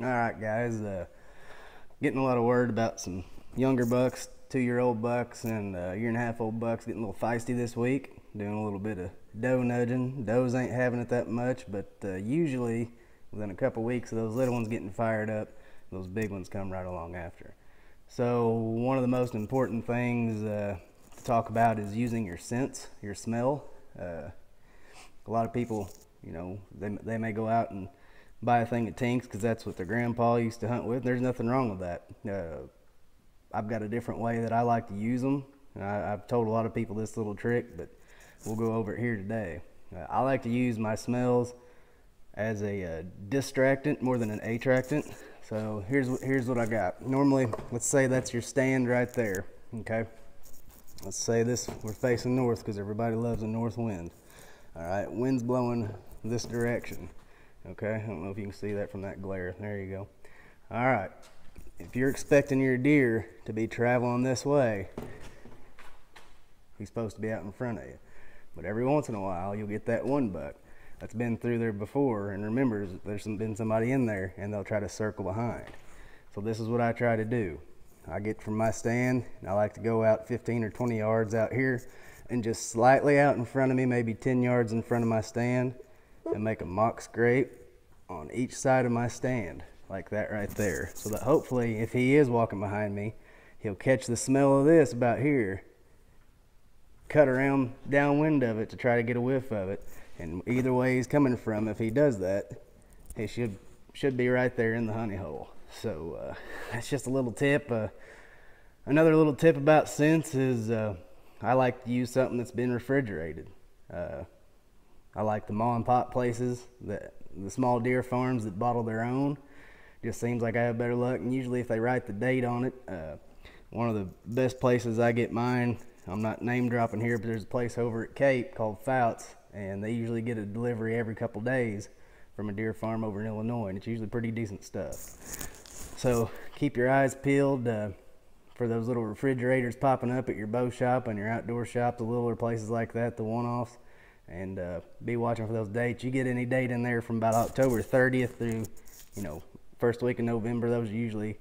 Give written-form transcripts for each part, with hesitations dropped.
All right, guys. Getting a lot of word about some younger bucks, 2-year-old bucks, and year-and-a-half-old bucks getting a little feisty this week. Doing a little bit of doe nudging. Does ain't having it that much, but usually within a couple weeks of those little ones getting fired up, those big ones come right along after. So one of the most important things to talk about is using your sense, your smell. A lot of people, they may go out and buy a thing of tinks because that's what their grandpa used to hunt with. There's nothing wrong with that. I've got a different way that I like to use them. I've told a lot of people this little trick, but we'll go over it here today. I like to use my smells as a distractant more than an attractant. So here's what I got. Normally, let's say that's your stand right there. Okay. Let's say we're facing north because everybody loves a north wind. All right, wind's blowing this direction. Okay, I don't know if you can see that from that glare. There you go. All right, if you're expecting your deer to be traveling this way, he's supposed to be out in front of you. But every once in a while, you'll get that one buck that's been through there before and remembers there's been somebody in there, and they'll try to circle behind. So this is what I try to do. I get from my stand, and I like to go out 15 or 20 yards out here and just slightly out in front of me, maybe 10 yards in front of my stand, and make a mock scrape on each side of my stand, like that right there. So that hopefully, if he is walking behind me, he'll catch the smell of this about here, cut around downwind of it to try to get a whiff of it. And either way he's coming from, if he does that, he should be right there in the honey hole. So that's just a little tip. Another little tip about scents is I like to use something that's been refrigerated. I like the mom and pop places, the small deer farms that bottle their own. Just seems like I have better luck, and usually if they write the date on it. One of the best places I get mine, I'm not name dropping here, but there's a place over at Cape called Fouts, and they usually get a delivery every couple days from a deer farm over in Illinois, and it's usually pretty decent stuff. So keep your eyes peeled for those little refrigerators popping up at your bow shop and your outdoor shop, the littler places like that, the one-offs, and be watching for those dates. You get any date in there from about October 30th through, first week of November, those are usually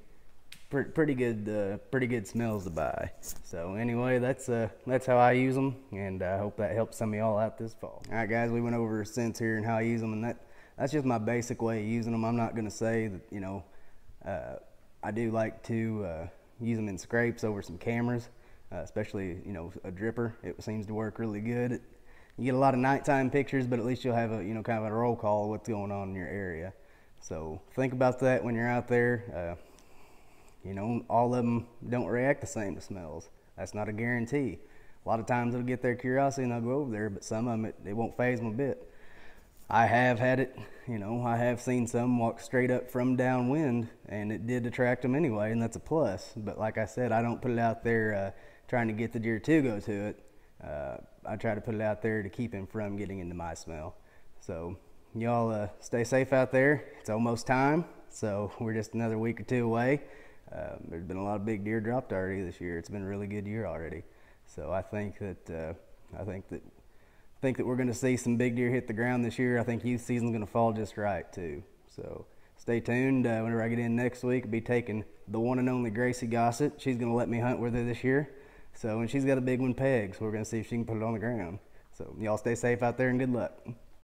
pretty good smells to buy. So anyway, that's how I use them, and I hope that helps some of y'all out this fall. All right, guys, we went over scents here and how I use them, and that's just my basic way of using them. I'm not going to say that I do like to use them in scrapes over some cameras, especially a dripper. It seems to work really good. You get a lot of nighttime pictures, but at least you'll have a kind of a roll call of what's going on in your area. So think about that when you're out there. All of them don't react the same to smells. That's not a guarantee. A lot of times it'll get their curiosity and they'll go over there, but some of them, it won't faze them a bit. I have had it, I have seen some walk straight up from downwind, and it did attract them anyway, and that's a plus. But like I said, I don't put it out there trying to get the deer to go to it. I try to put it out there to keep him from getting into my smell. So y'all stay safe out there. It's almost time, so we're just another week or two away. There's been a lot of big deer dropped already this year. It's been a really good year already. So I think that we're going to see some big deer hit the ground this year. I think youth season's going to fall just right too. So stay tuned. Whenever I get in next week, I'll be taking the one and only Gracie Gossett. She's going to let me hunt with her this year. So, and she's got a big one pegged, so we're going to see if she can put it on the ground. So y'all stay safe out there and good luck.